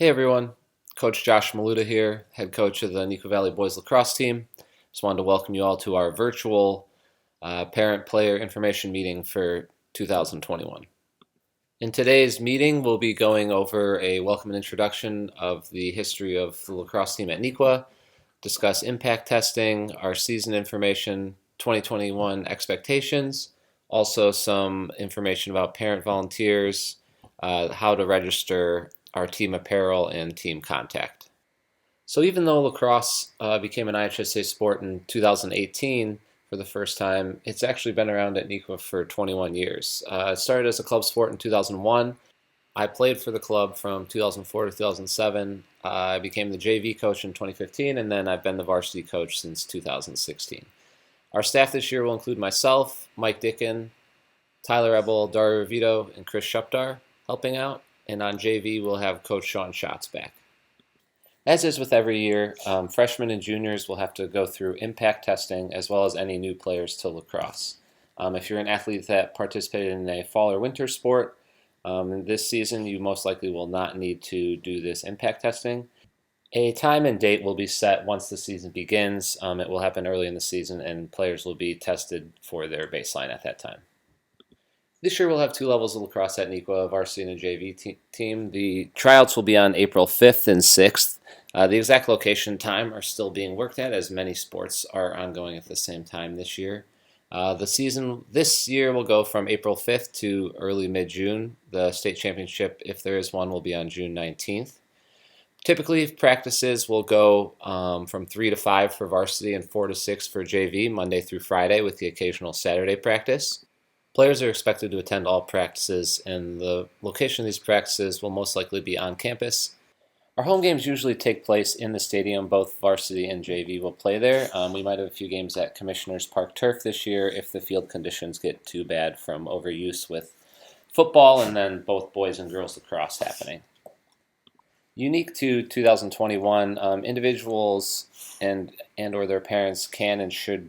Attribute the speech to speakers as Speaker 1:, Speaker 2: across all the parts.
Speaker 1: Hey everyone, Coach Josh Maluda here, head coach of the Neuqua Valley Boys Lacrosse team. Just wanted to welcome you all to our virtual parent-player information meeting for 2021. In today's meeting, we'll be going over a welcome and introduction of the history of the lacrosse team at Neuqua, discuss impact testing, our season information, 2021 expectations, also some information about parent volunteers, how to register our team apparel and team contact. So even though lacrosse became an IHSA sport in 2018 for the first time, it's actually been around at Neuqua for 21 years. It started as a club sport in 2001. I played for the club from 2004 to 2007. I became the JV coach in 2015, and then I've been the varsity coach since 2016. Our staff this year will include myself, Mike Dickin, Tyler Ebel, Dario Vito, and Chris Shuptar helping out. And on JV, we'll have Coach Sean Schatz back. As is with every year, freshmen and juniors will have to go through impact testing as well as any new players to lacrosse. If you're an athlete that participated in a fall or winter sport, this season you most likely will not need to do this impact testing. A time and date will be set once the season begins. It will happen early in the season and players will be tested for their baseline at that time. This year we'll have two levels of lacrosse at Neuqua, a varsity and a JV team. The tryouts will be on April 5th and 6th. The exact location and time are still being worked at, as many sports are ongoing at the same time this year. The season this year will go from April 5th to early mid-June. The state championship, if there is one, will be on June 19th. Typically, practices will go from 3 to 5 for varsity and 4 to 6 for JV, Monday through Friday, with the occasional Saturday practice. Players are expected to attend all practices, and the location of these practices will most likely be on campus. Our home games usually take place in the stadium. Both varsity and JV will play there. We might have a few games at Commissioners Park Turf this year if the field conditions get too bad from overuse with football and then both boys and girls lacrosse happening. Unique to 2021, individuals and or their parents can and should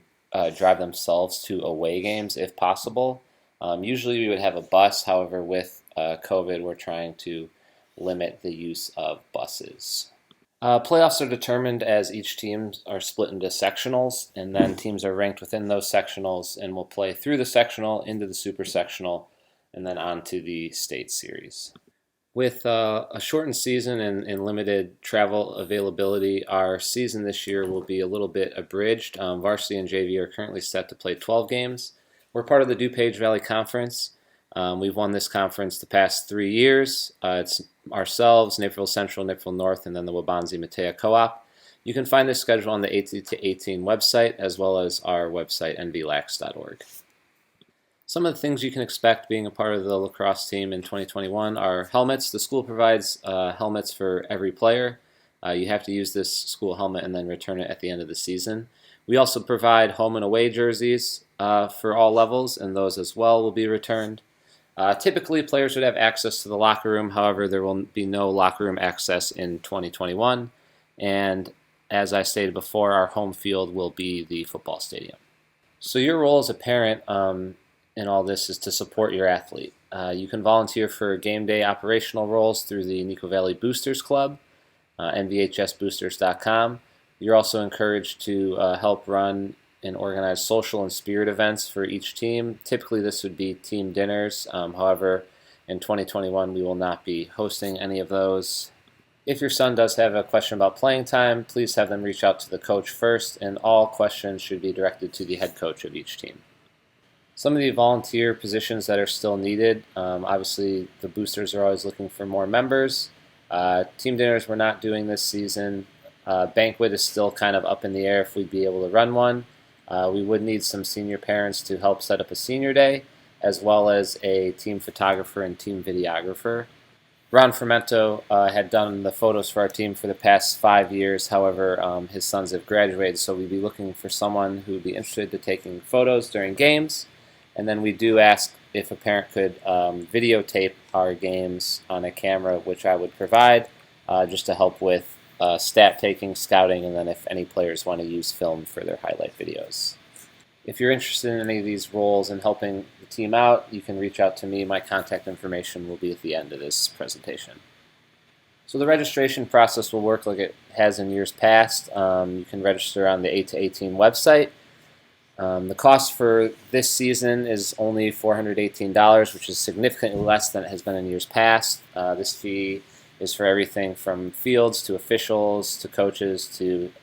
Speaker 1: drive themselves to away games if possible. Usually we would have a bus, however with COVID we're trying to limit the use of buses. Playoffs are determined as each team are split into sectionals, and then teams are ranked within those sectionals and will play through the sectional, into the super sectional, and then on to the state series. With a shortened season and limited travel availability, our season this year will be a little bit abridged. Varsity and JV are currently set to play 12 games. We're part of the DuPage Valley Conference. We've won this conference the past 3 years. It's ourselves, Naperville Central, Naperville North, and then the Wabansie Matea Co-op. You can find this schedule on the 18 to 18 website as well as our website, nvlax.org. Some of the things you can expect being a part of the lacrosse team in 2021 are helmets. The school provides helmets for every player. You have to use this school helmet and then return it at the end of the season. We also provide home and away jerseys for all levels, and those as well will be returned. Typically, players would have access to the locker room. However, there will be no locker room access in 2021. And as I stated before, our home field will be the football stadium. So your role as a parent in all this is to support your athlete. You can volunteer for game day operational roles through the Neuqua Valley Boosters Club, nvhsboosters.com. You're also encouraged to help run and organize social and spirit events for each team. Typically this would be team dinners. However, in 2021 we will not be hosting any of those. If your son does have a question about playing time, please have them reach out to the coach first, and all questions should be directed to the head coach of each team. Some of the volunteer positions that are still needed, obviously the boosters are always looking for more members. Team dinners we're not doing this season. Banquet is still kind of up in the air if we'd be able to run one. We would need some senior parents to help set up a senior day, as well as a team photographer and team videographer. Ron Fermento had done the photos for our team for the past 5 years. However, his sons have graduated, so we'd be looking for someone who would be interested in taking photos during games. And then we do ask if a parent could videotape our games on a camera, which I would provide, just to help with stat taking, scouting, and then if any players want to use film for their highlight videos. If you're interested in any of these roles and helping the team out, you can reach out to me. My contact information will be at the end of this presentation. So the registration process will work like it has in years past. You can register on the 8 to 18 website. The cost for this season is only $418, which is significantly less than it has been in years past. This fee is for everything from fields to officials to coaches to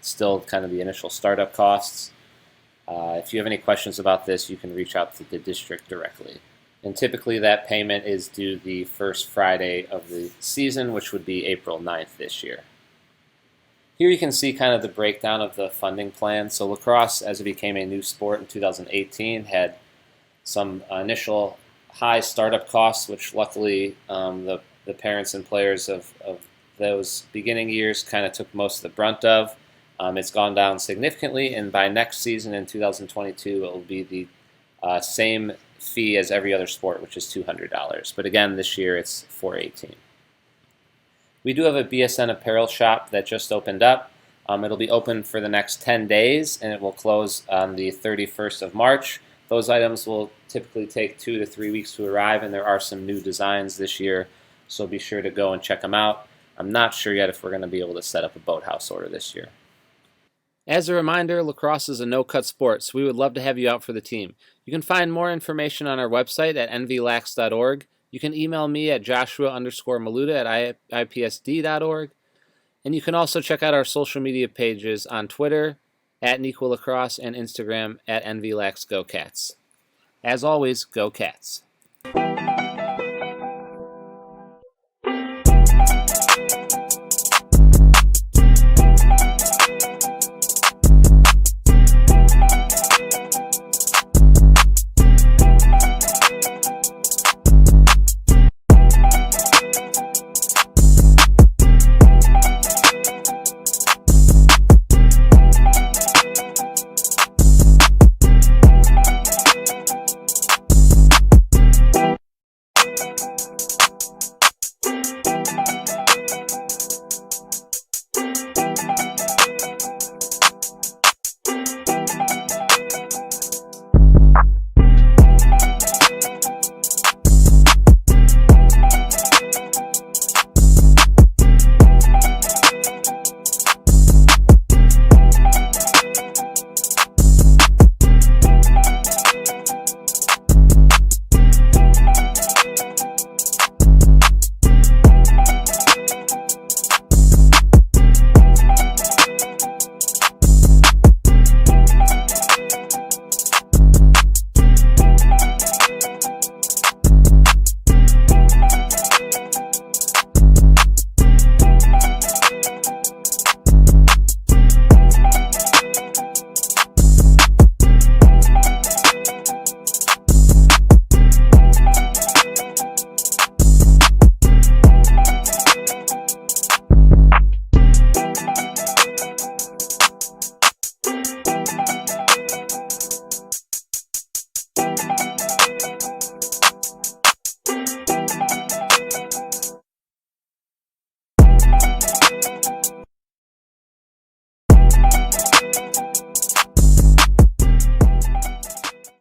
Speaker 1: still kind of the initial startup costs. If you have any questions about this, you can reach out to the district directly. And typically that payment is due the first Friday of the season, which would be April 9th this year. Here you can see kind of the breakdown of the funding plan. So lacrosse, as it became a new sport in 2018, had some initial high startup costs, which luckily the parents and players of those beginning years kind of took most of the brunt of. It's gone down significantly, and by next season in 2022, it will be the same fee as every other sport, which is $200. But again, this year it's $418. We do have a BSN apparel shop that just opened up. It'll be open for the next 10 days, and it will close on the 31st of March. Those items will typically take 2 to 3 weeks to arrive, and there are some new designs this year, so be sure to go and check them out. I'm not sure yet if we're going to be able to set up a boathouse order this year. As a reminder, lacrosse is a no-cut sport, so we would love to have you out for the team. You can find more information on our website at nvlax.org. You can email me at joshua_maluta@ipsd.org. And you can also check out our social media pages on Twitter at NequaLacrosse and Instagram at NVLaxGoCats. As always, go Cats.